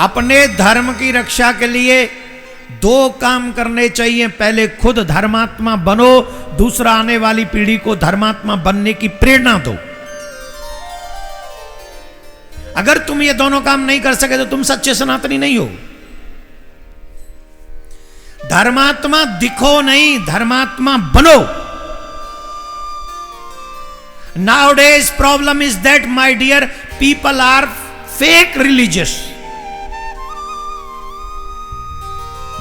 अपने धर्म की रक्षा के लिए दो काम करने चाहिए। पहले खुद धर्मात्मा बनो, दूसरा आने वाली पीढ़ी को धर्मात्मा बनने की प्रेरणा दो। अगर तुम ये दोनों काम नहीं कर सके तो तुम सच्चे सनातनी नहीं हो। धर्मात्मा दिखो नहीं, धर्मात्मा बनो। Nowadays problem is that, my dear, people are fake religious.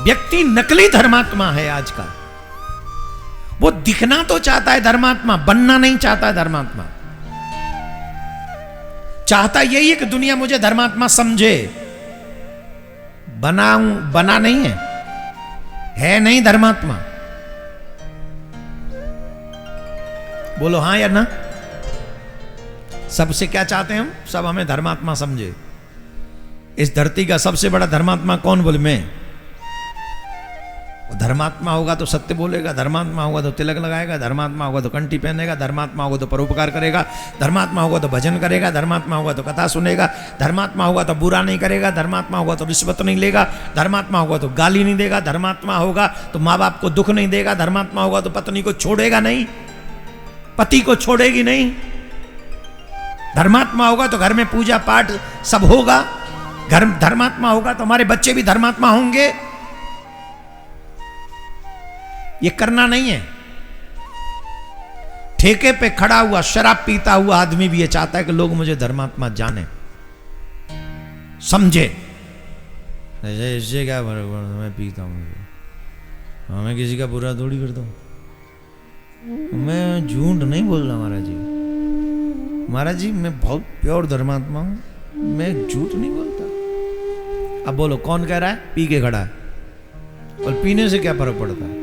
व्यक्ति नकली धर्मात्मा है आज का। वो दिखना तो चाहता है धर्मात्मा, बनना नहीं चाहता है धर्मात्मा। चाहता यही है कि दुनिया मुझे धर्मात्मा समझे। बना नहीं है नहीं धर्मात्मा। बोलो हाँ या ना। सबसे क्या चाहते हैं हम? सब हमें धर्मात्मा समझे। इस धरती का सबसे बड़ा धर्मात्मा कौन? बोले मैं। धर्मात्मा होगा तो सत्य बोलेगा, धर्मात्मा होगा तो तिलक लगाएगा, धर्मात्मा होगा तो कंठी पहनेगा, धर्मात्मा होगा तो परोपकार करेगा, धर्मात्मा होगा तो भजन करेगा, धर्मात्मा होगा तो कथा सुनेगा, धर्मात्मा होगा तो बुरा नहीं करेगा, धर्मात्मा होगा तो रिश्वत नहीं लेगा, धर्मात्मा होगा तो गाली नहीं देगा, धर्मात्मा होगा तो माँ बाप को दुख नहीं देगा, धर्मात्मा होगा तो पत्नी को छोड़ेगा नहीं, पति को छोड़ेगी नहीं, धर्मात्मा होगा तो घर में पूजा पाठ सब होगा, धर्मात्मा होगा तो हमारे बच्चे भी धर्मात्मा होंगे। ये करना नहीं है। ठेके पे खड़ा हुआ शराब पीता हुआ आदमी भी ये चाहता है कि लोग मुझे धर्मात्मा जाने, समझे। इससे क्या फर्क पड़ता, मैं पीता हूं, मैं किसी का बुरा थोड़ी करता हूं। मैं झूठ नहीं बोल रहा महाराज जी। महाराज जी मैं बहुत प्योर धर्मात्मा हूं, मैं झूठ नहीं बोलता। अब बोलो कौन कह रहा है? पी के खड़ा है। और पीने से क्या फर्क पड़ता है?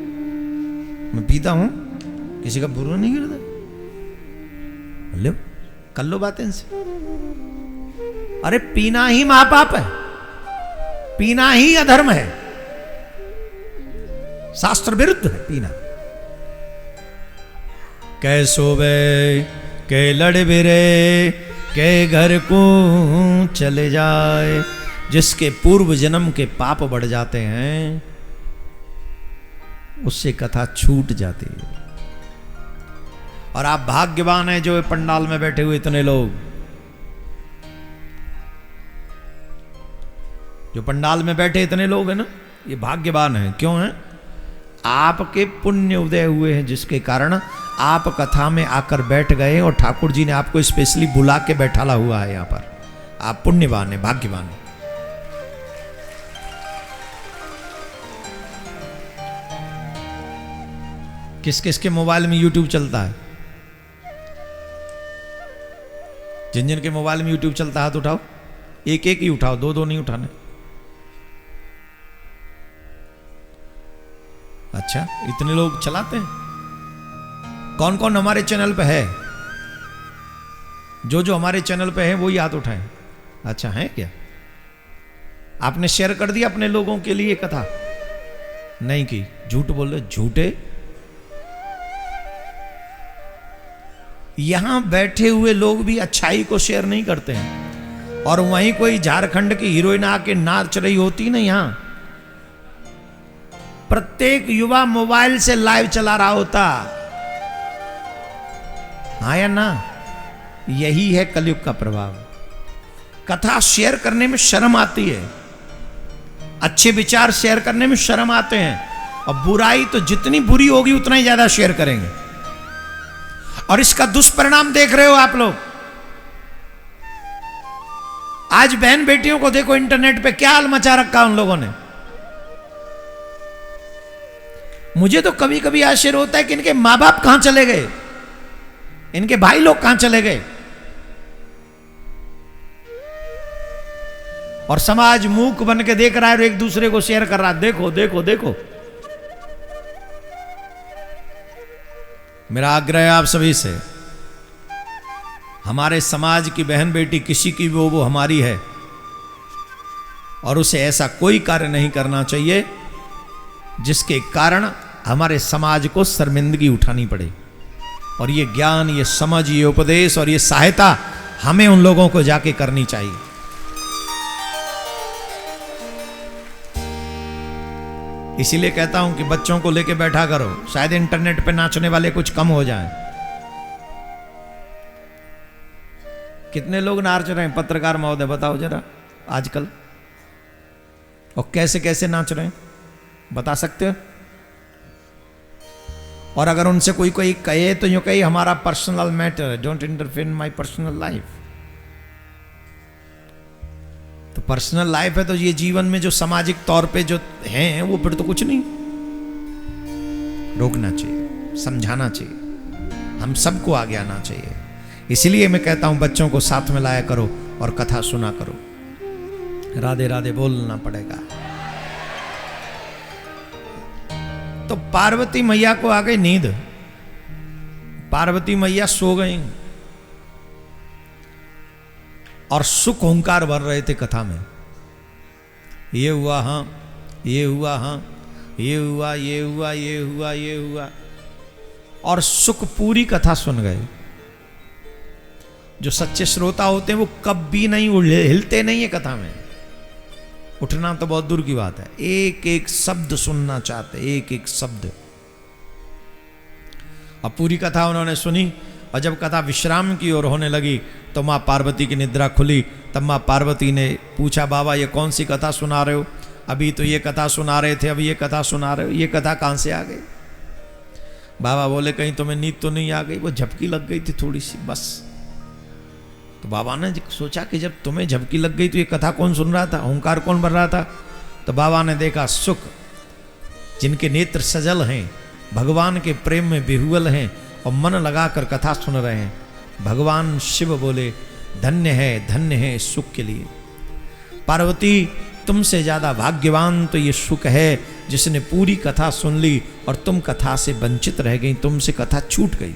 मैं पीता हूं, किसी का बुरा नहीं करता। लो कर लो बातें इनसे। अरे पीना ही महापाप है, पीना ही अधर्म है, शास्त्र विरुद्ध है पीना। कै सोवे के लड़ बिरे के घर को चले जाए। जिसके पूर्व जन्म के पाप बढ़ जाते हैं उससे कथा छूट जाती है। और आप भाग्यवान हैं जो पंडाल में बैठे हुए इतने लोग, जो पंडाल में बैठे इतने लोग हैं ना, ये भाग्यवान हैं। क्यों हैं? आपके पुण्य उदय हुए हैं जिसके कारण आप कथा में आकर बैठ गए और ठाकुर जी ने आपको स्पेशली बुला के बैठाला हुआ है यहां पर। आप पुण्यवान हैं, भाग्यवान हैं। किस किस के मोबाइल में यूट्यूब चलता है? जिन जिन के मोबाइल में यूट्यूब चलता है हाथ उठाओ। एक एक ही उठाओ, दो दो नहीं उठाने। अच्छा इतने लोग चलाते हैं। कौन कौन हमारे चैनल पे है? जो जो हमारे चैनल पे है वो ही हाथ उठाएं। अच्छा है क्या? आपने शेयर कर दिया अपने लोगों के लिए कथा? नहीं की। झूठ बोल रहे, झूठे। यहां बैठे हुए लोग भी अच्छाई को शेयर नहीं करते हैं। और वहीं कोई झारखंड की हीरोइन आके नाच रही होती ना, यहां प्रत्येक युवा मोबाइल से लाइव चला रहा होता। हाँ या ना? यही है कलयुग का प्रभाव। कथा शेयर करने में शर्म आती है, अच्छे विचार शेयर करने में शर्म आते हैं, और बुराई तो जितनी बुरी होगी उतना ही ज्यादा शेयर करेंगे। और इसका दुष्परिणाम देख रहे हो आप लोग। आज बहन बेटियों को देखो इंटरनेट पे क्या हाल मचा रखा उन लोगों ने। मुझे तो कभी कभी आश्चर्य होता है कि इनके मां बाप कहां चले गए, इनके भाई लोग कहां चले गए। और समाज मूक बन के देख रहा है और एक दूसरे को शेयर कर रहा है। देखो देखो देखो। मेरा आग्रह है आप सभी से, हमारे समाज की बहन बेटी किसी की भी वो हमारी है, और उसे ऐसा कोई कार्य नहीं करना चाहिए जिसके कारण हमारे समाज को शर्मिंदगी उठानी पड़े। और ये ज्ञान, ये समझ, ये उपदेश और ये सहायता हमें उन लोगों को जाके करनी चाहिए। इसीलिए कहता हूं कि बच्चों को लेके बैठा करो, शायद इंटरनेट पे नाचने वाले कुछ कम हो जाएं। कितने लोग नाच रहे हैं पत्रकार महोदय, बताओ जरा आजकल, और कैसे कैसे नाच रहे हैं, बता सकते हो? और अगर उनसे कोई कोई कहे तो यूं कहे हमारा पर्सनल मैटर है, don't interfere in my personal life. तो पर्सनल लाइफ है तो ये जीवन में जो सामाजिक तौर पे जो हैं वो फिर तो कुछ नहीं। रोकना चाहिए, समझाना चाहिए, हम सबको आगे आना चाहिए। इसीलिए मैं कहता हूं बच्चों को साथ में लाया करो और कथा सुना करो। राधे राधे बोलना पड़ेगा। तो पार्वती मैया को आ गई नींद, पार्वती मैया सो गई और सुख ओंकार भर रहे थे कथा में। ये हुआ, हाँ ये हुआ, हाँ ये हुआ, ये हुआ, ये हुआ, ये हुआ, और सुख पूरी कथा सुन गए। जो सच्चे श्रोता होते हैं वो कभी नहीं हिलते नहीं है कथा में, उठना तो बहुत दूर की बात है, एक एक शब्द सुनना चाहते, एक एक शब्द। अब पूरी कथा उन्होंने सुनी और जब कथा विश्राम की ओर होने लगी तो माँ पार्वती की निद्रा खुली। तब माँ पार्वती ने पूछा, बाबा ये कौन सी कथा सुना रहे हो? अभी तो ये कथा सुना रहे थे, अब ये कथा सुना रहे हो, ये कथा कहाँ से आ गई? बाबा बोले कहीं तुम्हें नींद तो नहीं आ गई? वो झपकी लग गई थी थोड़ी सी बस। तो बाबा ने सोचा कि जब तुम्हें झपकी लग गई तो ये कथा कौन सुन रहा था, ओंकार कौन भर रहा था? तो बाबा ने देखा सुख, जिनके नेत्र सजल हैं, भगवान के प्रेम में विह्वल हैं और मन लगाकर कथा सुन रहे हैं। भगवान शिव बोले धन्य है सुख के लिए। पार्वती तुमसे ज्यादा भाग्यवान तो ये सुख है जिसने पूरी कथा सुन ली और तुम कथा से वंचित रह गई, तुमसे कथा छूट गई।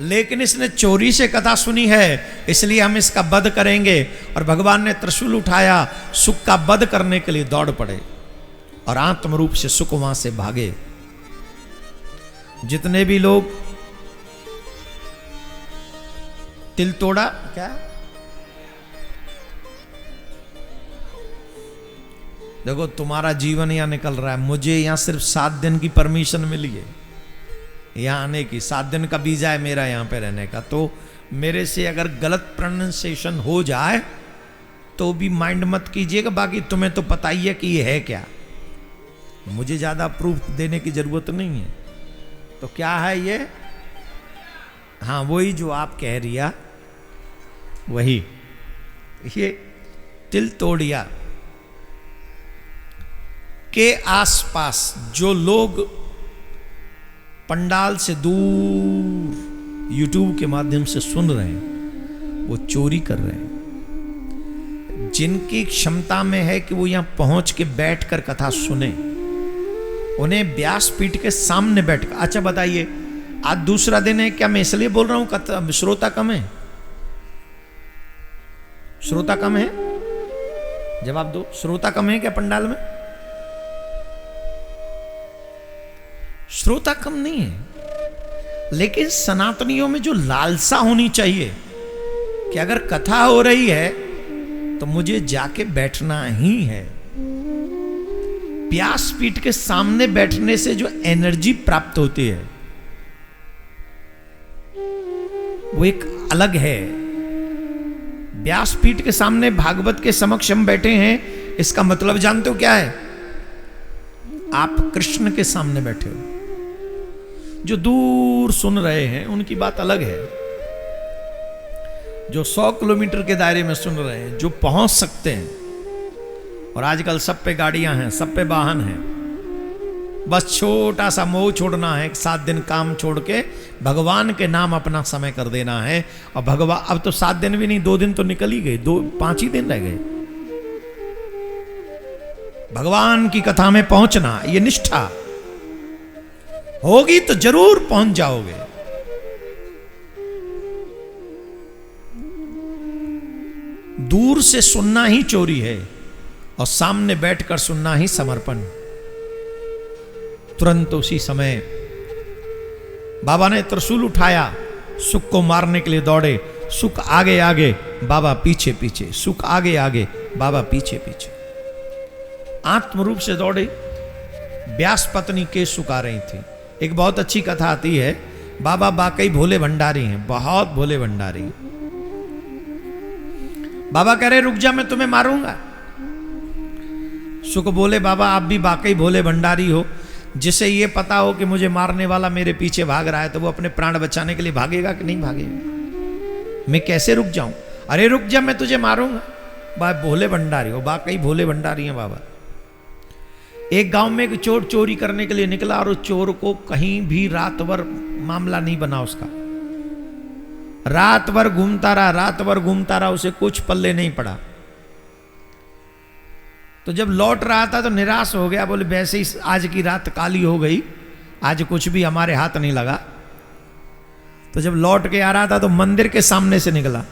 लेकिन इसने चोरी से कथा सुनी है, इसलिए हम इसका वध करेंगे। और भगवान ने त्रिशूल उठाया, सुख का वध करने के लिए दौड़ पड़े और आत्म रूप से सुख वहां से भागे। जितने भी लोग तिल तोड़ा, क्या देखो तुम्हारा जीवन यहां निकल रहा है, मुझे यहां सिर्फ 7 दिन की परमिशन मिली है यहां आने की, 7 दिन का वीजा है मेरा यहां पे रहने का। तो मेरे से अगर गलत प्रोनाउंसिएशन हो जाए तो भी माइंड मत कीजिएगा, बाकी तुम्हें तो पता ही है कि ये है क्या, मुझे ज्यादा प्रूफ देने की जरूरत नहीं है। तो क्या है ये? हाँ वही जो आप कह रिया, वही ये तिल तोड़िया के आसपास जो लोग पंडाल से दूर यूट्यूब के माध्यम से सुन रहे हैं वो चोरी कर रहे हैं। जिनकी क्षमता में है कि वो यहां पहुंच के बैठकर कथा सुने, उन्हें व्यासपीठ के सामने बैठकर। अच्छा बताइए, आज दूसरा दिन है, क्या मैं इसलिए बोल रहा हूं कथा श्रोता कम है? श्रोता कम है? जवाब दो, श्रोता कम है क्या पंडाल में? श्रोता कम नहीं है, लेकिन सनातनियों में जो लालसा होनी चाहिए कि अगर कथा हो रही है तो मुझे जाके बैठना ही है। व्यासपीठ के सामने बैठने से जो एनर्जी प्राप्त होती है वो एक अलग है। व्यासपीठ के सामने भागवत के समक्ष हम बैठे हैं, इसका मतलब जानते हो क्या है? आप कृष्ण के सामने बैठे हो। जो दूर सुन रहे हैं उनकी बात अलग है, जो 100 किलोमीटर के दायरे में सुन रहे हैं, जो पहुंच सकते हैं। और आजकल सब पे गाड़ियां हैं, सब पे वाहन हैं, बस छोटा सा मोह छोड़ना है, 7 दिन काम छोड़ के भगवान के नाम अपना समय कर देना है। और भगवान अब तो 7 दिन भी नहीं, 2 दिन तो निकल ही गए, 5 ही दिन रह गए। भगवान की कथा में पहुंचना, ये निष्ठा होगी तो जरूर पहुंच जाओगे। दूर से सुनना ही चोरी है और सामने बैठकर सुनना ही समर्पण। तुरंत उसी समय बाबा ने त्रिशूल उठाया, सुख को मारने के लिए दौड़े। सुख आगे आगे, बाबा पीछे पीछे, सुख आगे आगे, बाबा पीछे पीछे। आत्म रूप से दौड़े। व्यास पत्नी केस सुखा रही थी। एक बहुत अच्छी कथा आती है, बाबा वाकई भोले भंडारी हैं, बहुत भोले भंडारी। बाबा कह रहे रुक जा, मैं तुम्हें मारूंगा। सुख बोले बाबा आप भी वाकई भोले भंडारी हो, जिसे ये पता हो कि मुझे मारने वाला मेरे पीछे भाग रहा है तो वो अपने प्राण बचाने के लिए भागेगा कि नहीं भागेगा? मैं कैसे रुक जाऊं? अरे रुक जा, मैं तुझे मारूंगा। बाबा भोले भंडारी हो, वाकई भोले भंडारी हैं बाबा। एक गांव में एक चोर चोरी करने के लिए निकला और उस चोर को कहीं भी रात भर मामला नहीं बना उसका। रात भर घूमता रहा, उसे कुछ पल्ले नहीं पड़ा। तो जब लौट रहा था तो निराश हो गया, बोले वैसे ही आज की रात काली हो गई, आज कुछ भी हमारे हाथ नहीं लगा। तो जब लौट के आ रहा था तो मंदिर के सामने से निकला,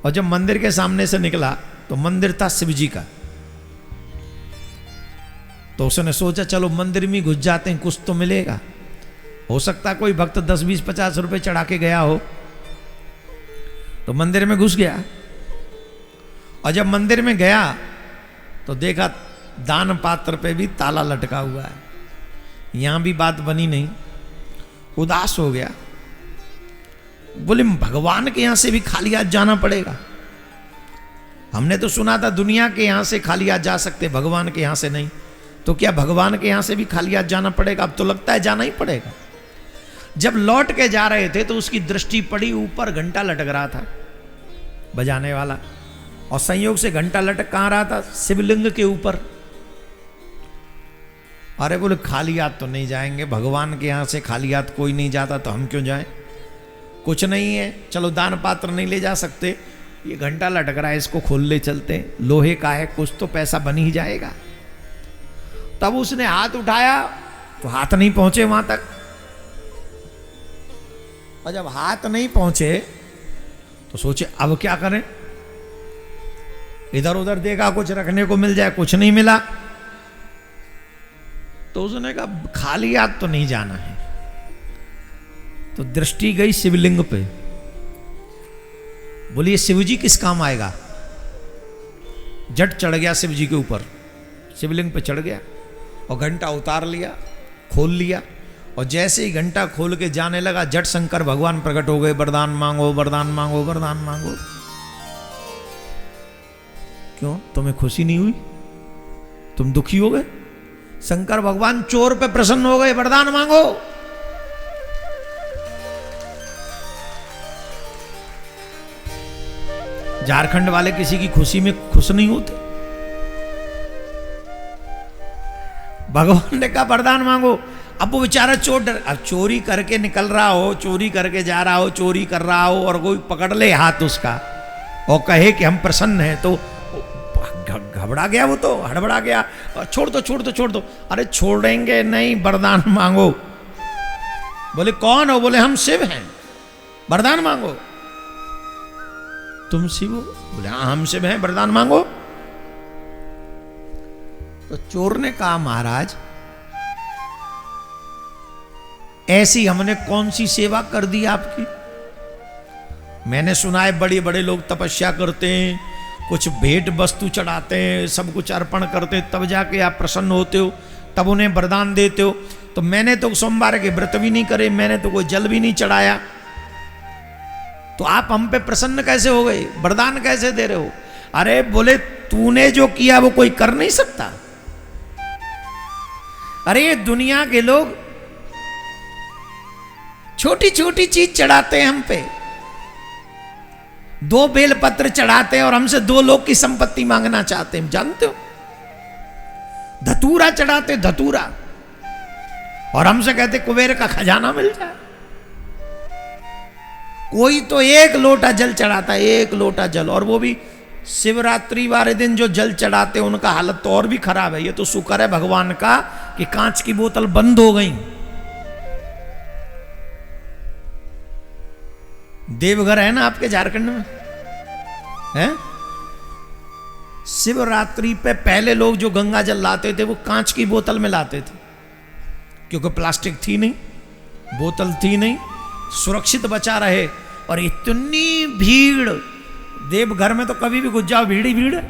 और जब मंदिर के सामने से निकला तो मंदिर था शिव जी का। तो उसने सोचा चलो मंदिर में घुस जाते हैं, कुछ तो मिलेगा, हो सकता कोई भक्त 10, 20, 50 रुपए चढ़ा के गया हो। तो मंदिर में घुस गया, और जब मंदिर में गया तो देखा दान पात्र पे भी ताला लटका हुआ है। यहां भी बात बनी नहीं, उदास हो गया। बोले भगवान के यहां से भी खाली हाथ जाना पड़ेगा। हमने तो सुना था दुनिया के यहां से खाली हाथ जा सकते, भगवान के यहां से नहीं। तो क्या भगवान के यहां से भी खाली हाथ जाना पड़ेगा? अब तो लगता है जाना ही पड़ेगा। जब लौट के जा रहे थे तो उसकी दृष्टि पड़ी, ऊपर घंटा लटक रहा था बजाने वाला, और संयोग से घंटा लटक कहां रहा था? शिवलिंग के ऊपर। अरे बोले खाली हाथ तो नहीं जाएंगे, भगवान के यहां से खाली हाथ कोई नहीं जाता, तो हम क्यों जाएं? कुछ नहीं है, चलो दान पात्र नहीं ले जा सकते, ये घंटा लटक रहा है, इसको खोल ले चलते, लोहे का है, कुछ तो पैसा बन ही जाएगा। तब उसने हाथ उठाया तो हाथ नहीं पहुंचे वहां तक, और जब हाथ नहीं पहुंचे तो सोचे अब क्या करें। इधर उधर देखा कुछ रखने को मिल जाए, कुछ नहीं मिला। तो उसने कहा खाली हाथ तो नहीं जाना है। तो दृष्टि गई शिवलिंग पे, बोलिए शिवजी किस काम आएगा। जट चढ़ गया शिव जी के ऊपर, शिवलिंग पे चढ़ गया और घंटा उतार लिया, खोल लिया, और जैसे ही घंटा खोल के जाने लगा जट शंकर भगवान प्रकट हो गए। वरदान मांगो, वरदान मांगो, वरदान मांगो। क्यों, तुम्हें खुशी नहीं हुई? तुम दुखी हो गए? शंकर भगवान चोर पे प्रसन्न हो गए, वरदान मांगो। झारखंड वाले किसी की खुशी में खुश नहीं होते। भगवान ने कहा वरदान मांगो। अब वो बेचारा चोर डर, अब चोरी करके निकल रहा हो, चोरी करके जा रहा हो, चोरी कर रहा हो, और कोई पकड़ ले हाथ उसका और कहे कि हम प्रसन्न हैं, तो घबरा गया, वो तो हड़बड़ा गया। छोड़ दो, छोड़ दो, छोड़ दो। अरे छोड़ेंगे नहीं, वरदान मांगो। बोले कौन हो? बोले हम शिव हैं, वरदान मांगो। तुम शिव हो? बोले हाँ हम शिव हैं, वरदान मांगो। तो चोर ने कहा महाराज ऐसी हमने कौन सी सेवा कर दी आपकी? मैंने सुना है बड़े बड़े लोग तपस्या करते हैं, कुछ भेंट वस्तु चढ़ाते हैं, सब कुछ अर्पण करते हैं, तब जाके आप प्रसन्न होते हो, तब उन्हें वरदान देते हो। तो मैंने तो सोमवार के व्रत भी नहीं करे, मैंने तो कोई जल भी नहीं चढ़ाया, तो आप हम पे प्रसन्न कैसे हो गए, वरदान कैसे दे रहे हो? अरे बोले तूने जो किया वो कोई कर नहीं सकता। अरे ये दुनिया के लोग छोटी छोटी चीज चढ़ाते हैं हम पे, 2 बेलपत्र चढ़ाते हैं और हमसे 2 लोग की संपत्ति मांगना चाहते हैं, जानते हो? धतूरा चढ़ाते, धतूरा, और हमसे कहते कुबेर का खजाना मिल जाए। कोई तो 1 लोटा जल चढ़ाता है, 1 लोटा जल, और वो भी शिवरात्रि वाले दिन जो जल चढ़ाते हैं उनका हालत तो और भी खराब है। ये तो शुक्र है भगवान का कि कांच की बोतल बंद हो गई। देवघर है ना आपके झारखंड में, है? शिवरात्रि पे पहले लोग जो गंगा जल लाते थे वो कांच की बोतल में लाते थे, क्योंकि प्लास्टिक थी नहीं, बोतल थी नहीं, सुरक्षित बचा रहे। और इतनी भीड़, देवघर में तो कभी भी घुस जाओ भीड़ ही भीड़ है।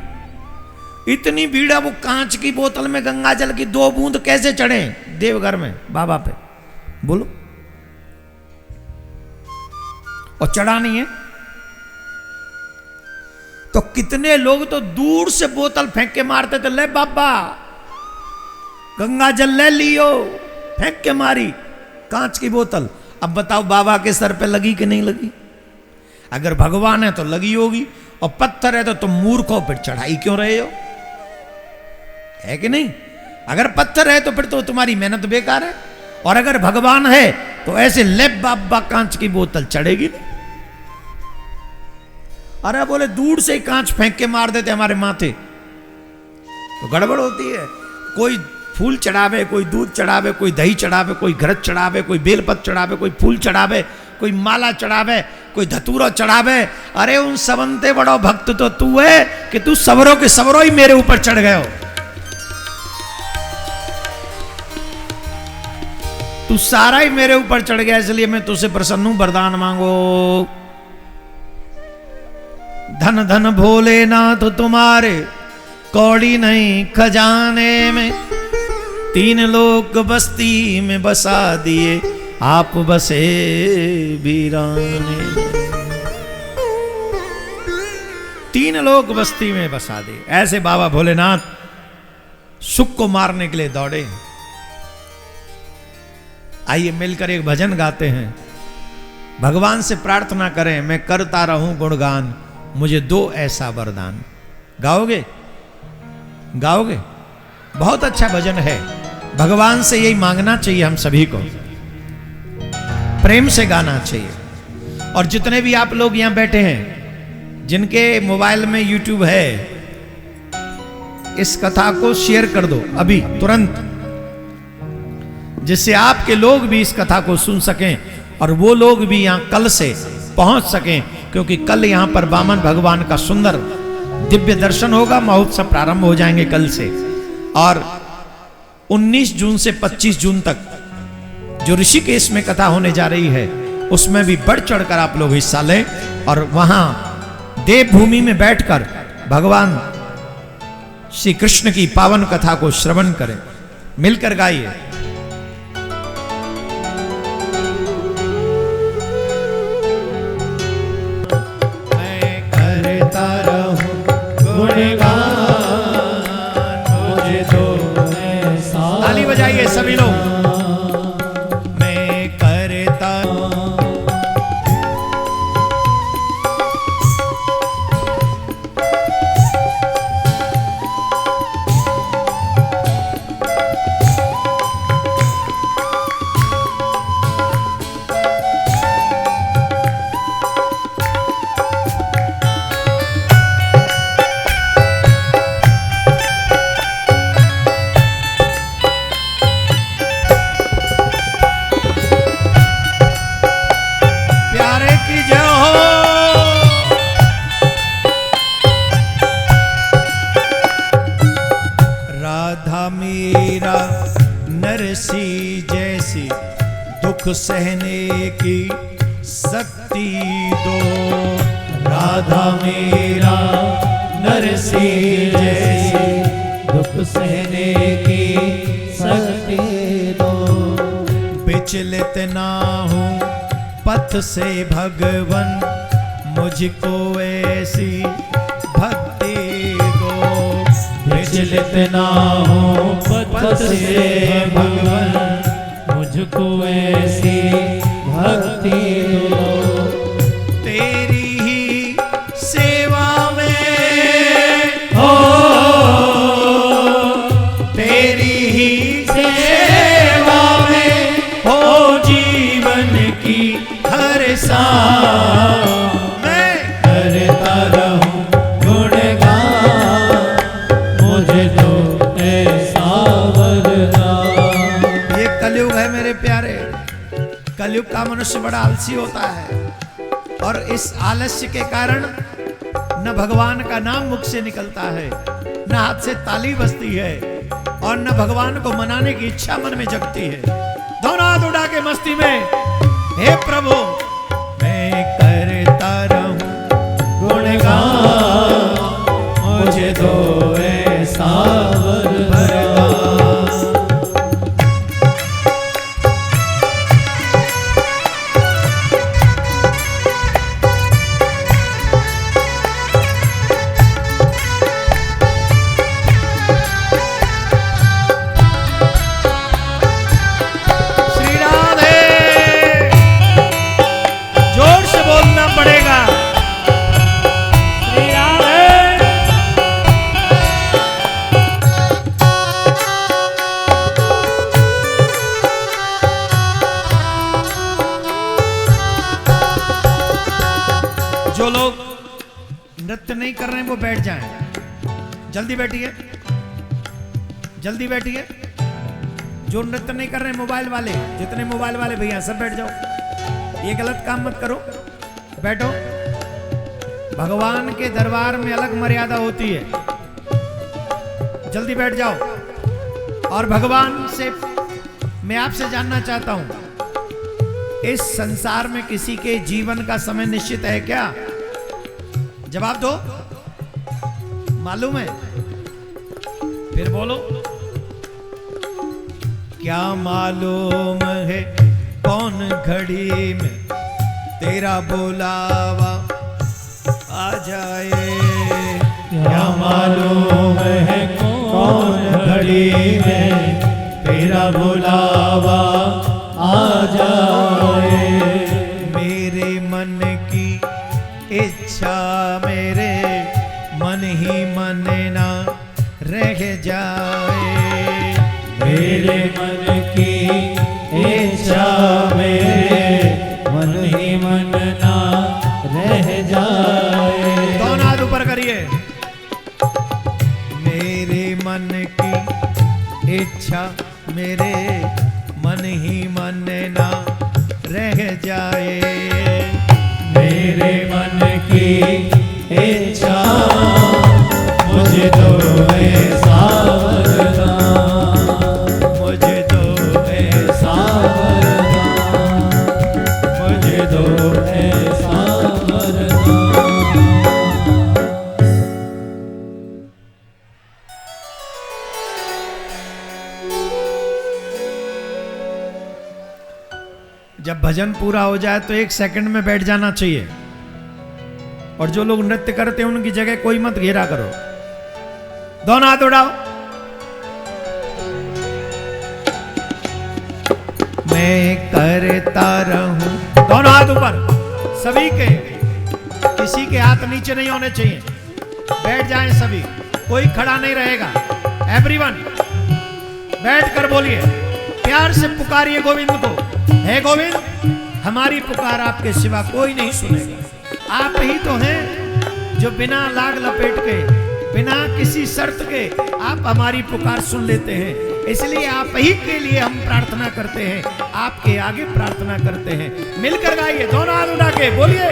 इतनी भीड़ है, वो कांच की बोतल में गंगा जल की 2 बूंद कैसे चढ़े देवघर में बाबा पे, बोलो। और चढ़ानी है तो कितने लोग तो दूर से बोतल फेंक के मारते थे, ले बाबा गंगा जल ले लियो, फेंक के मारी कांच की बोतल। अब बताओ बाबा के सर पे लगी कि नहीं लगी? अगर भगवान है तो लगी होगी, और पत्थर है तो तुम मूर्ख हो, फिर चढ़ाई क्यों रहे हो? है कि नहीं? अगर पत्थर है तो फिर तो तुम्हारी मेहनत बेकार है, और अगर भगवान है तो ऐसे ले बाबा कांच की बोतल चढ़ेगी नहीं। अरे बोले दूर से ही कांच फेंक के मार देते हमारे माथे, तो गड़बड़ होती है। कोई फूल चढ़ावे, कोई दूध चढ़ावे, कोई दही चढ़ावे, कोई घृत चढ़ावे, कोई बेलपत्र चढ़ावे, कोई फूल चढ़ावे, कोई माला चढ़ावे, कोई धतूरा चढ़ावे। अरे उन सबंते बड़ो भक्त तो तू है कि तू सबरों के सबरों ही मेरे ऊपर चढ़ गए हो। तू सारा ही मेरे ऊपर चढ़ गया, इसलिए मैं तुझसे प्रसन्न हूं, वरदान मांगो। धन धन भोलेनाथ तुम्हारे कौड़ी नहीं खजाने में, 3 लोक बस्ती में बसा दिए आप बसे वीराने में। 3 लोक बस्ती में बसा दिए। ऐसे बाबा भोलेनाथ सुख को मारने के लिए दौड़े। आइए मिलकर एक भजन गाते हैं, भगवान से प्रार्थना करें, मैं करता रहूं गुणगान, मुझे दो ऐसा वरदान। गाओगे? गाओगे? बहुत अच्छा भजन है। भगवान से यही मांगना चाहिए हम सभी को, प्रेम से गाना चाहिए। और जितने भी आप लोग यहां बैठे हैं, जिनके मोबाइल में यूट्यूब है, इस कथा को शेयर कर दो अभी तुरंत, जिससे आपके लोग भी इस कथा को सुन सकें और वो लोग भी यहां कल से पहुंच सकें, क्योंकि कल यहां पर वामन भगवान का सुंदर दिव्य दर्शन होगा। महोत्सव प्रारंभ हो जाएंगे कल से, और 19 जून से 25 जून तक जो ऋषिकेश में कथा होने जा रही है, उसमें भी बढ़ चढ़कर आप लोग हिस्सा लें और वहां देवभूमि में बैठकर भगवान श्री कृष्ण की पावन कथा को श्रवण करें। मिलकर गाइए। ताली बजाइए सभी लोग। मैं करता सहने की शक्ति दो, राधा मेरा नरसी जैसी दुख सहने की शक्ति दो। विचलित ना हूँ पथ से भगवन, मुझको ऐसी भक्ति दो। विचलित ना हूँ पथ से भगवन, मुझको ऐसी भक्ति दो। तेरी ही सेवा में हो, तेरी ही सेवा में हो जीवन की हर सांस। मैं करता रहूं गुणगान, मुझे तो ऐसा वरदान। ये कलयुग है मेरे प्यारे। कलयुग का मनुष्य बड़ा आलसी होता है, और इस आलस्य के कारण न भगवान का नाम मुख से निकलता है, न हाथ से ताली बजती है, और न भगवान को मनाने की इच्छा मन में जगती है। दोनों हाथ उठा के मस्ती में, हे प्रभु मैं करता रहूं गुणगान, मुझे दो सावरदान। जो लोग नृत्य नहीं कर रहे हैं वो बैठ जाएं। जल्दी बैठिए, जल्दी बैठिए। जो नृत्य नहीं कर रहे हैं मोबाइल वाले, जितने मोबाइल वाले भैया सब बैठ जाओ। ये गलत काम मत करो, बैठो। भगवान के दरबार में अलग मर्यादा होती है। जल्दी बैठ जाओ। और भगवान से मैं आपसे जानना चाहता हूं, इस संसार में किसी के जीवन का समय निश्चित है क्या? जवाब दो। मालूम है? फिर बोलो। क्या मालूम है कौन घड़ी में तेरा बुलावा आ जाए? क्या मालूम है कौन घड़ी में तेरा बुलावा आ जाए? मेरे मन की इच्छा मेरे मन ही मन ना रह जाए। मेरे मन की इच्छा मेरे मन ही मन ना रह जाए। दोनों हाथ ऊपर करिए। मेरे मन की इच्छा मेरे मन ही मन ना रह जाए। मेरे मन की इच्छा मुझे तो ऐसा वरदान, मुझे तो ऐसा वरदान, मुझे तो ऐसा वरदान। जब भजन पूरा हो जाए तो 1 सेकंड में बैठ जाना चाहिए। और जो लोग नृत्य करते हैं उनकी जगह कोई मत घेरा करो। दोनों हाथ उठाओ। मैं करता रहूं। दोनों हाथ ऊपर सभी के। किसी के हाथ नीचे नहीं होने चाहिए। बैठ जाएं सभी, कोई खड़ा नहीं रहेगा। एवरीवन बैठ कर बोलिए, प्यार से पुकारिए गोविंद को। हे गोविंद, हमारी पुकार आपके सिवा कोई नहीं सुनेगा। आप ही तो हैं जो बिना लाग लपेट के, बिना किसी शर्त के आप हमारी पुकार सुन लेते हैं। इसलिए आप ही के लिए हम प्रार्थना करते हैं, आपके आगे प्रार्थना करते हैं। मिलकर गाइए, दोनों हाथ उठा के बोलिए।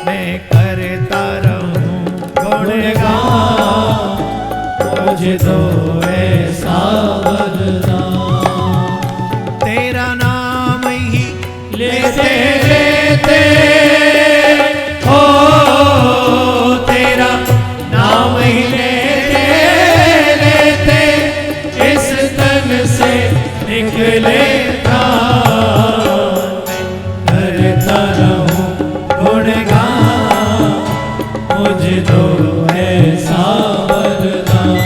मैं करता रहूं गुणगान, मुझे तो ऐसा वरदान। तेरा नाम ही लेते लेते हो, तेरा नाम ही लेते लेते इस तन से निकले प्राण। करता रहूं गुणगान, मुझे तो ऐसा वरदान,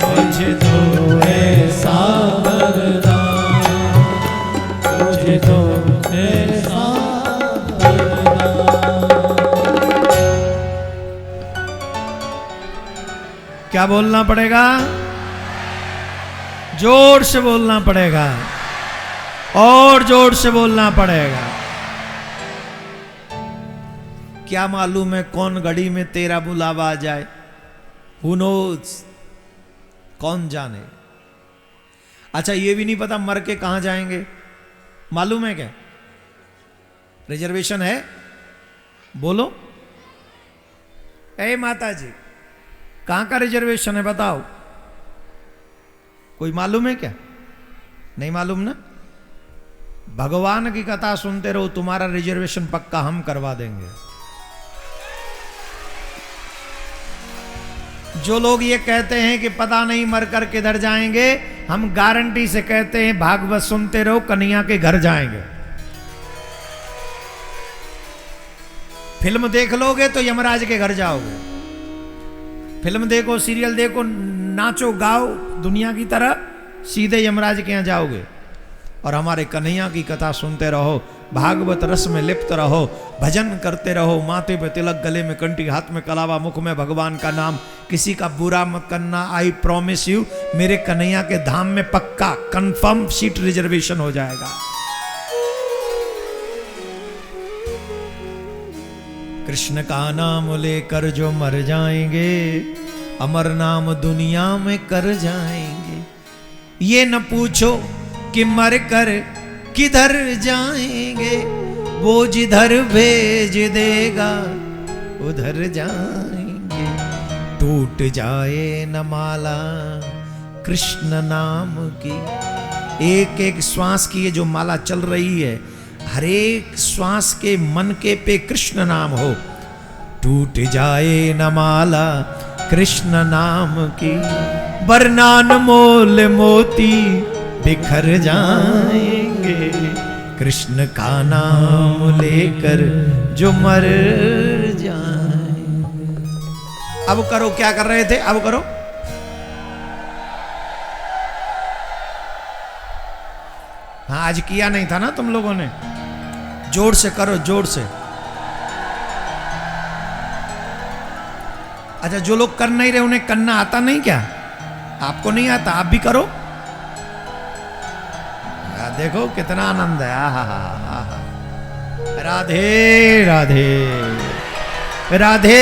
मुझे तो ऐसा वरदान, मुझे तो ऐसा क्या बोलना पड़ेगा? जोर से बोलना पड़ेगा, और जोर से बोलना पड़ेगा। क्या मालूम है कौन घड़ी में तेरा बुलावा आ जाए? Who knows? कौन जाने। अच्छा, ये भी नहीं पता मर के कहां जाएंगे, मालूम है क्या? रिजर्वेशन है? बोलो। ए माता जी, कहां का रिजर्वेशन है बताओ? कोई मालूम है क्या? नहीं मालूम ना? भगवान की कथा सुनते रहो, तुम्हारा रिजर्वेशन पक्का हम करवा देंगे। जो लोग ये कहते हैं कि पता नहीं मर कर किधर जाएंगे, हम गारंटी से कहते हैं भागवत सुनते रहो, कन्हैया के घर जाएंगे। फिल्म देख लोगे तो यमराज के घर जाओगे, फिल्म देखो, सीरियल देखो, नाचो गाओ दुनिया की तरह, सीधे यमराज के यहाँ जाओगे। और हमारे कन्हैया की कथा सुनते रहो, भागवत रस में लिप्त रहो, भजन करते रहो, माथे पे तिलक, गले में कंठी, हाथ में कलावा, मुख में भगवान का नाम, किसी का बुरा मत करना। आई प्रॉमिस यू, मेरे कन्हैया के धाम में पक्का कंफर्म सीट रिजर्वेशन हो जाएगा। कृष्ण का नाम लेकर जो मर जाएंगे, अमर नाम दुनिया में कर जाएंगे। ये न पूछो कि मर कर किधर जाएंगे, वो जिधर भेज देगा उधर जाएंगे। टूट जाए न माला कृष्ण नाम की, एक एक श्वास की ये जो माला चल रही है, हर एक श्वास के मन के पे कृष्ण नाम हो। टूट जाए न माला कृष्ण नाम की, वरना मोल मोती बिखर जाएंगे। कृष्ण का नाम लेकर जो मर जाए। अब करो, क्या कर रहे थे, अब करो। हाँ, आज किया नहीं था ना तुम लोगों ने, जोर से करो, जोर से। अच्छा, जो लोग कर नहीं रहे उन्हें करना आता नहीं क्या? आपको नहीं आता, आप भी करो। देखो कितना आनंद है। राधे राधे राधे